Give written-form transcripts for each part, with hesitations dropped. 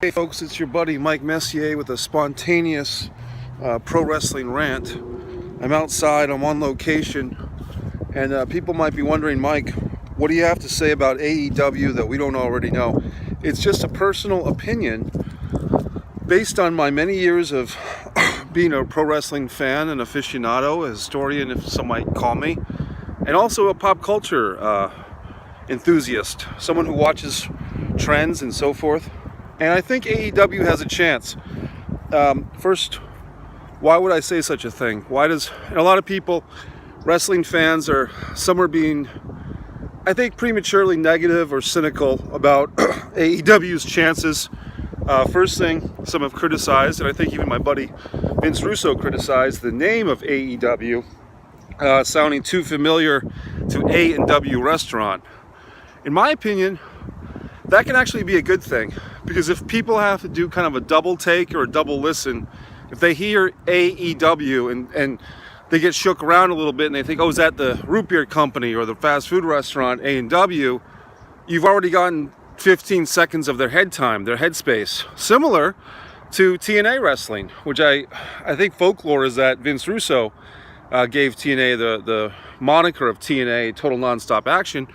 Hey folks, it's your buddy Mike Messier with a spontaneous pro wrestling rant. I'm outside, I'm on location, and people might be wondering, Mike, what do you have to say about AEW that we don't already know? It's just a personal opinion based on my many years of being a pro wrestling fan, an aficionado, a historian, if some might call me, and also a pop culture enthusiast, someone who watches trends and so forth. And I think AEW has a chance. First, why would I say such a thing? And a lot of people, wrestling fans, some are being, I think, prematurely negative or cynical about AEW's chances. First thing, some have criticized, and I think even my buddy Vince Russo criticized the name of AEW, sounding too familiar to A&W Restaurant. In my opinion, that can actually be a good thing, because if people have to do kind of a double take or a double listen, if they hear AEW and they get shook around a little bit and they think, oh, is that the root beer company or the fast food restaurant A&W, you've already gotten 15 seconds of their head time, their headspace. Similar to TNA wrestling, which I think folklore is that Vince Russo gave TNA the moniker of TNA, Total Nonstop Action,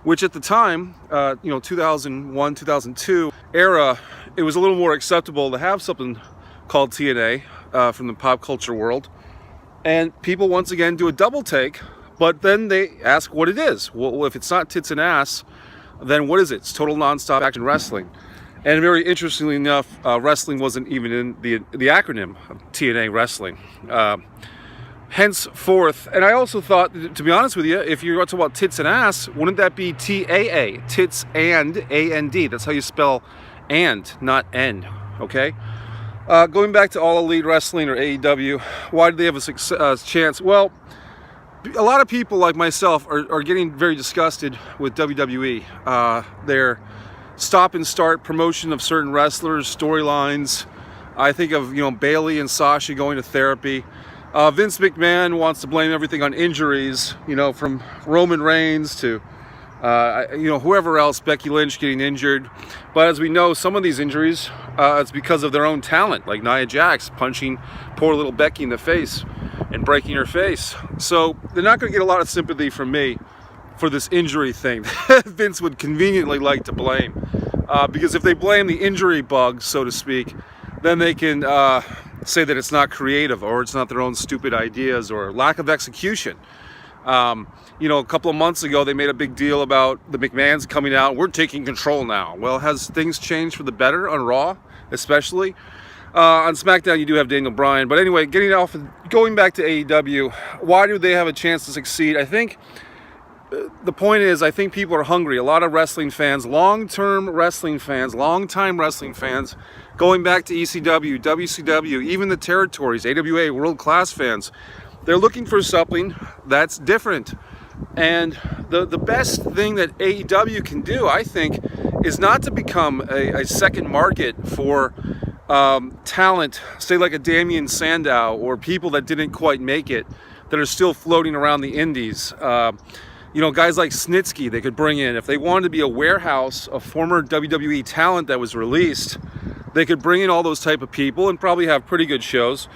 which at the time, 2001, 2002 era, it was a little more acceptable to have something called TNA from the pop culture world. And people once again do a double take, but then they ask what it is. Well, if it's not tits and ass, then what is it? It's Total Nonstop Action Wrestling. And very interestingly enough, wrestling wasn't even in the acronym of TNA wrestling. Henceforth, and I also thought, to be honest with you, if you're talking about tits and ass, wouldn't that be TAA, tits and AND? That's how you spell and, not N, okay? Going back to All Elite Wrestling or AEW, why do they have a chance? Well, a lot of people like myself are getting very disgusted with WWE. Their stop and start promotion of certain wrestlers, storylines. I think of, Bayley and Sasha going to therapy. Vince McMahon wants to blame everything on injuries, from Roman Reigns to, whoever else, Becky Lynch getting injured. But as we know, some of these injuries, it's because of their own talent, like Nia Jax punching poor little Becky in the face and breaking her face. So they're not going to get a lot of sympathy from me for this injury thing that Vince would conveniently like to blame. Because if they blame the injury bug, so to speak, then they can say that it's not creative or it's not their own stupid ideas or lack of execution. A couple of months ago, they made a big deal about the McMahons coming out. We're taking control now. Well, has things changed for the better on Raw, especially? On SmackDown, you do have Daniel Bryan. But anyway, going back to AEW, why do they have a chance to succeed? I think the point is, I think people are hungry. A lot of wrestling fans, long-time wrestling fans, going back to ECW, WCW, even the territories, AWA, world-class fans, they're looking for something that's different. And the best thing that AEW can do, I think, is not to become a second market for talent, say like a Damian Sandow, or people that didn't quite make it, that are still floating around the indies. Guys like Snitsky, they could bring in. If they wanted to be a warehouse of former WWE talent that was released, they could bring in all those type of people and probably have pretty good shows.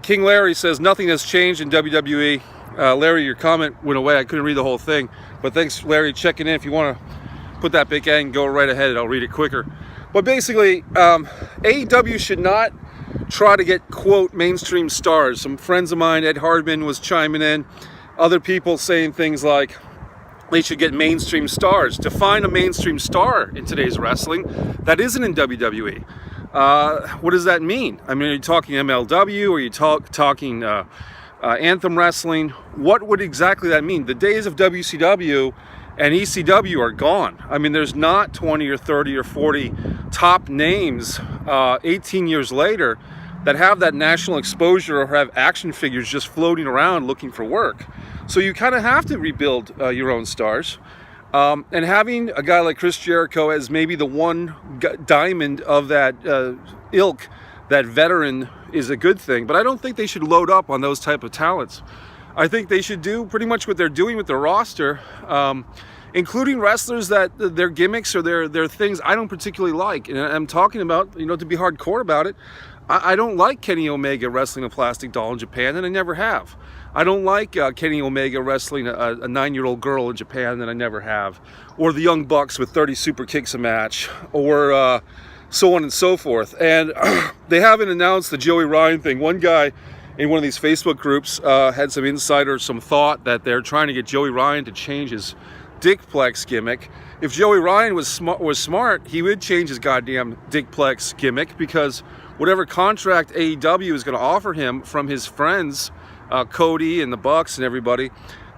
King Larry says nothing has changed in WWE. Larry, your comment went away. I couldn't read the whole thing. But thanks, Larry, checking in. If you want to put that big egg and go right ahead, I'll read it quicker. But basically, AEW should not try to get, quote, mainstream stars. Some friends of mine, Ed Hardman, was chiming in. Other people saying things like they should get mainstream stars. Define a mainstream star in today's wrestling that isn't in WWE. What does that mean? I mean, are you talking MLW? Or are you talking Anthem Wrestling? What would exactly that mean? The days of WCW and ECW are gone. I mean, there's not 20 or 30 or 40 top names 18 years later that have that national exposure or have action figures just floating around looking for work. So you kind of have to rebuild your own stars. And having a guy like Chris Jericho as maybe the one diamond of that ilk, that veteran, is a good thing. But I don't think they should load up on those type of talents. I think they should do pretty much what they're doing with their roster. including wrestlers that their gimmicks or their things I don't particularly like. And I'm talking about, you know, to be hardcore about it, I don't like Kenny Omega wrestling a plastic doll in Japan, and I never have. I don't like Kenny Omega wrestling a 9-year-old girl in Japan, and I never have. Or the Young Bucks with 30 super kicks a match, or so on and so forth. And they haven't announced the Joey Ryan thing. One guy in one of these Facebook groups had some insight or some thought that they're trying to get Joey Ryan to change his Dickplex gimmick. If Joey Ryan was smart, he would change his goddamn Dickplex gimmick, because whatever contract AEW is going to offer him from his friends, Cody and the Bucks and everybody,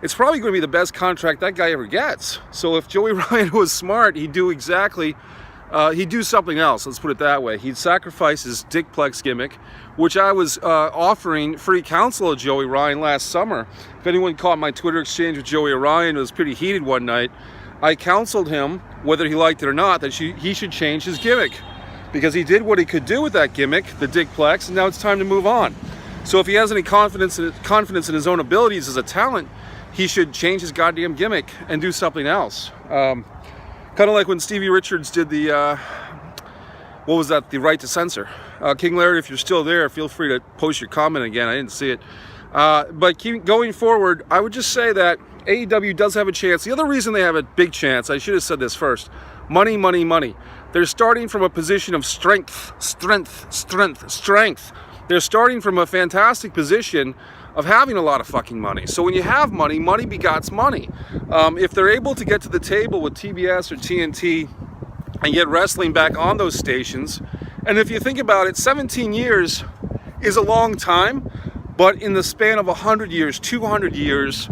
it's probably going to be the best contract that guy ever gets. So if Joey Ryan was smart, he'd do something else, let's put it that way. He'd sacrifice his Dickplex gimmick, which I was offering free counsel to Joey Ryan last summer. If anyone caught my Twitter exchange with Joey Ryan, it was pretty heated one night. I counseled him, whether he liked it or not, that he should change his gimmick, because he did what he could do with that gimmick, the Dickplex, and now it's time to move on. So if he has any confidence in his own abilities as a talent, he should change his goddamn gimmick and do something else. Kind of like when Stevie Richards did the, what was that, the Right to Censor. King Larry, if you're still there, feel free to post your comment again. I didn't see it. But going forward, I would just say that AEW does have a chance. The other reason they have a big chance, I should have said this first, money, money, money. They're starting from a position of strength. They're starting from a fantastic position of having a lot of fucking money. So when you have money, money begots money. If they're able to get to the table with TBS or TNT and get wrestling back on those stations, and if you think about it, 17 years is a long time, but in the span of 100 years, 200 years,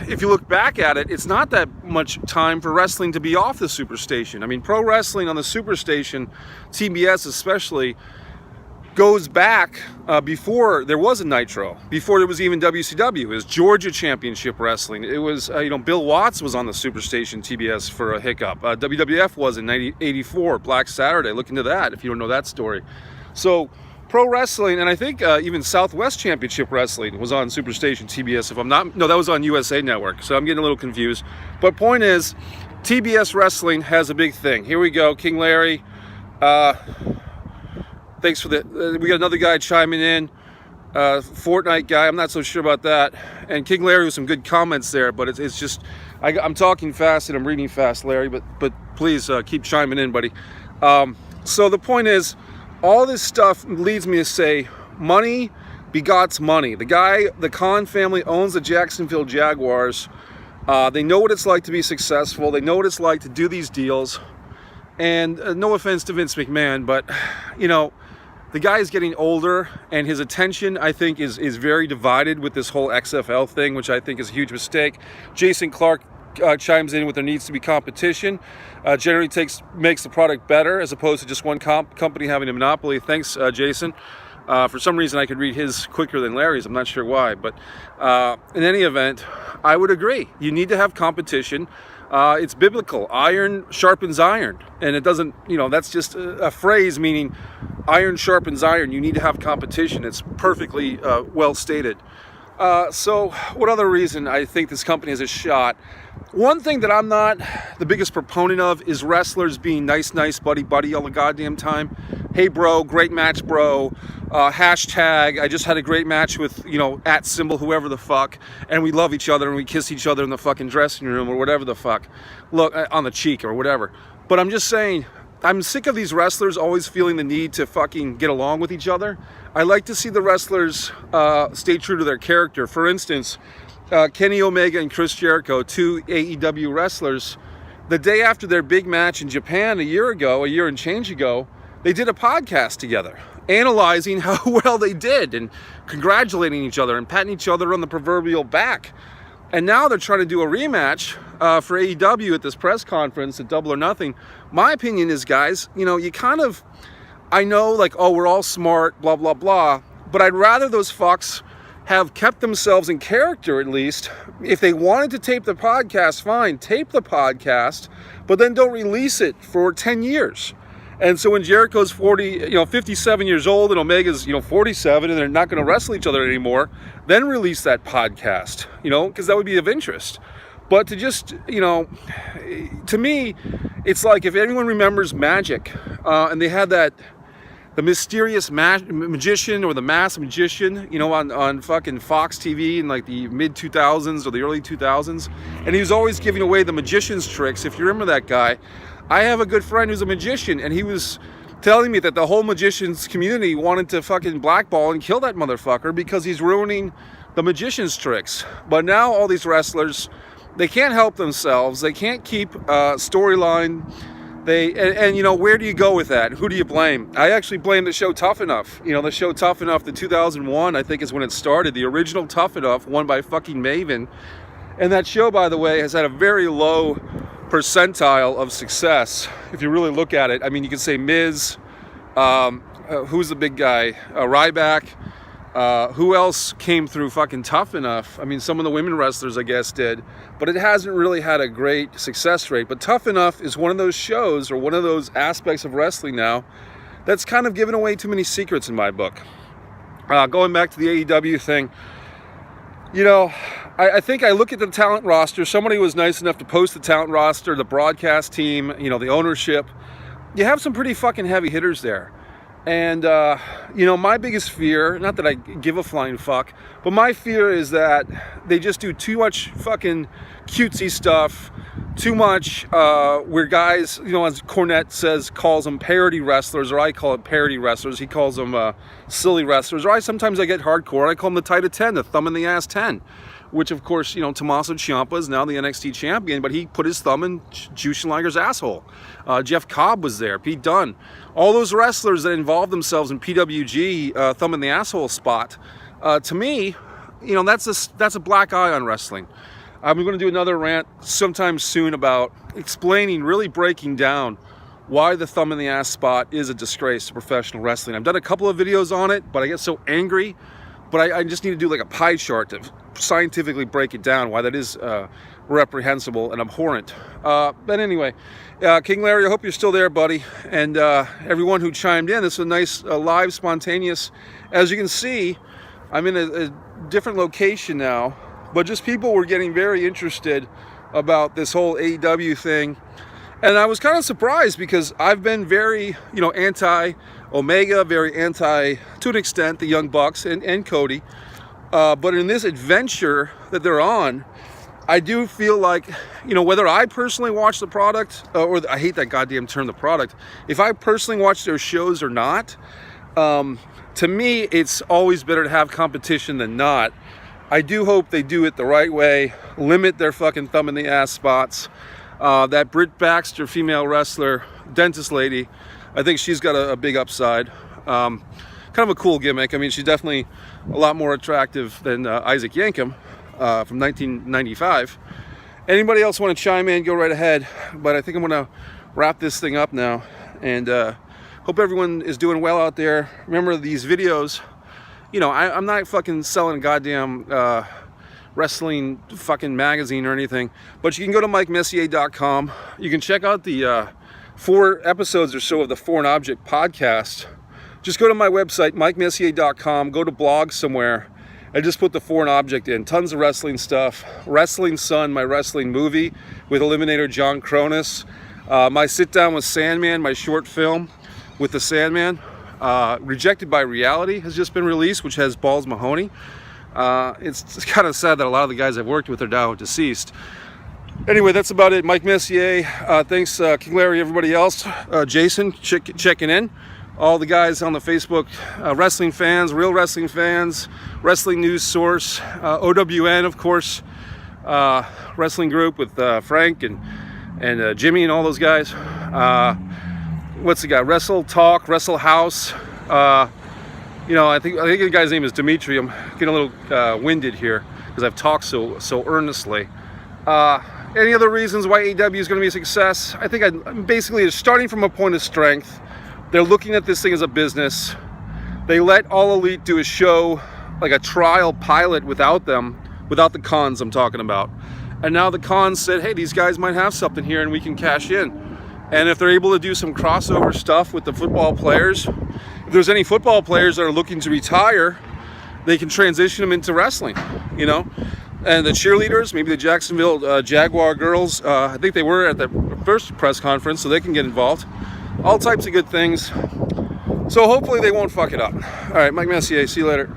if you look back at it, it's not that much time for wrestling to be off the superstation. I mean, pro wrestling on the superstation, TBS especially, goes back before there was a Nitro, before there was even WCW. It was Georgia Championship Wrestling. It was, Bill Watts was on the Superstation TBS for a hiccup. WWF was in 84, Black Saturday. Look into that if you don't know that story. So pro wrestling, and I think even Southwest Championship Wrestling was on Superstation TBS, if I'm not, no, that was on USA Network. So I'm getting a little confused. But point is, TBS Wrestling has a big thing. Here we go, King Larry. Thanks for the, we got another guy chiming in, Fortnite guy, I'm not so sure about that, and King Larry with some good comments there, but it's just, I'm talking fast and I'm reading fast, Larry, but please keep chiming in, buddy. So the point is, all this stuff leads me to say, money begots money. The Khan family owns the Jacksonville Jaguars. They know what it's like to be successful, they know what it's like to do these deals, and no offense to Vince McMahon, but, the guy is getting older, and his attention, I think, is very divided with this whole XFL thing, which I think is a huge mistake. Jason Clark chimes in with there needs to be competition. Generally makes the product better, as opposed to just one company having a monopoly. Thanks, Jason. For some reason, I could read his quicker than Larry's. I'm not sure why. But in any event, I would agree. You need to have competition. It's biblical. Iron sharpens iron. And it doesn't, that's just a phrase meaning iron sharpens iron. You need to have competition. It's perfectly well stated. So what other reason I think this company has a shot? One thing that I'm not the biggest proponent of is wrestlers being nice, buddy all the goddamn time. Hey, bro, great match, bro. Hashtag, I just had a great match with, @ symbol, whoever the fuck, and we love each other and we kiss each other in the fucking dressing room or whatever the fuck. Look, on the cheek or whatever. But I'm just saying, I'm sick of these wrestlers always feeling the need to fucking get along with each other. I like to see the wrestlers stay true to their character. For instance, Kenny Omega and Chris Jericho, two AEW wrestlers, the day after their big match in Japan a year and change ago, they did a podcast together, analyzing how well they did and congratulating each other and patting each other on the proverbial back. And now they're trying to do a rematch for AEW at this press conference at Double or Nothing. My opinion is, guys, you kind of, I know, like, oh, we're all smart, blah, blah, blah, but I'd rather those fucks have kept themselves in character at least. If they wanted to tape the podcast, fine, tape the podcast, but then don't release it for 10 years. And so when Jericho's 57 years old and Omega's, 47 and they're not going to wrestle each other anymore, then release that podcast, because that would be of interest. But to just, to me, it's like if anyone remembers Magic, and they had the mysterious magician or the masked magician, on fucking Fox TV in like the mid 2000s or the early 2000s, and he was always giving away the magician's tricks. If you remember that guy, I have a good friend who's a magician, and he was telling me that the whole magician's community wanted to fucking blackball and kill that motherfucker because he's ruining the magician's tricks. But now all these wrestlers, they can't help themselves. They can't keep storyline. And where do you go with that? Who do you blame? I actually blame the show Tough Enough. The show Tough Enough, the 2001, I think is when it started. The original Tough Enough, won by fucking Maven. And that show, by the way, has had a very low percentile of success. If you really look at it, I mean, you can say Miz, who's the big guy? Ryback. Who else came through fucking Tough Enough? I mean, some of the women wrestlers, I guess, did. But it hasn't really had a great success rate. But Tough Enough is one of those shows, or one of those aspects of wrestling now, that's kind of given away too many secrets in my book. Going back to the AEW thing, I think I look at the talent roster. Somebody was nice enough to post the talent roster, the broadcast team, the ownership. You have some pretty fucking heavy hitters there. And, my biggest fear, not that I give a flying fuck, but my fear is that they just do too much fucking cutesy stuff, too much, where guys, as Cornette calls them parody wrestlers, or I call it parody wrestlers. He calls them silly wrestlers, or sometimes I get hardcore, I call them the tight of 10, the thumb in the ass 10. Which, of course, Tommaso Ciampa is now the NXT champion, but he put his thumb in Jushin Liger's asshole. Jeff Cobb was there, Pete Dunne. All those wrestlers that involved themselves in PWG, thumb in the asshole spot, to me, that's a black eye on wrestling. I'm going to do another rant sometime soon about explaining, really breaking down why the thumb in the ass spot is a disgrace to professional wrestling. I've done a couple of videos on it, but I get so angry. But I just need to do like a pie chart to scientifically break it down, why that is reprehensible and abhorrent. But anyway, King Larry, I hope you're still there, buddy. And everyone who chimed in, this is a nice, live, spontaneous. As you can see, I'm in a different location now. But just people were getting very interested about this whole AEW thing. And I was kind of surprised because I've been very, anti-Omega, very anti, to an extent, the Young Bucks and Cody. But in this adventure that they're on, I do feel like, whether I personally watch the product, or I hate that goddamn term, the product, if I personally watch their shows or not, to me, it's always better to have competition than not. I do hope they do it the right way, limit their fucking thumb in the ass spots. That Britt Baxter, female wrestler, dentist lady, I think she's got a big upside. Kind of a cool gimmick. I mean, she's definitely a lot more attractive than Isaac Yankem from 1995. Anybody else want to chime in, go right ahead. But I think I'm going to wrap this thing up now. And hope everyone is doing well out there. Remember, these videos, I'm not fucking selling a goddamn wrestling fucking magazine or anything, but you can go to MikeMessier.com. You can check out the 4 episodes or so of the Foreign Object podcast. Just go to my website, MikeMessier.com, go to blog somewhere, and just put the Foreign Object in. Tons of wrestling stuff. Wrestling Sun, my wrestling movie with Eliminator John Cronus. My sit down with Sandman, my short film with the Sandman. Rejected by Reality has just been released, which has Balls Mahoney. It's kind of sad that a lot of the guys I've worked with are now deceased. Anyway, that's about it. Mike Messier. Thanks, King Larry, everybody else. Jason, checking in. All the guys on the Facebook, wrestling fans, real wrestling fans, wrestling news source, OWN, of course, wrestling group with Frank and Jimmy and all those guys. What's the guy? Wrestle Talk, Wrestle House. I think the guy's name is Dimitri. I'm getting a little winded here because I've talked so earnestly. Any other reasons why AEW is going to be a success? I think I'm basically starting from a point of strength. They're looking at this thing as a business. They let All Elite do a show, like a trial pilot without them, without the cons I'm talking about. And now the cons said, hey, these guys might have something here and we can cash in. And if they're able to do some crossover stuff with the football players, if there's any football players that are looking to retire, they can transition them into wrestling, And the cheerleaders, maybe the Jacksonville Jaguar girls, I think they were at the first press conference, so they can get involved. All types of good things. So hopefully they won't fuck it up. All right, Mike Messier, see you later.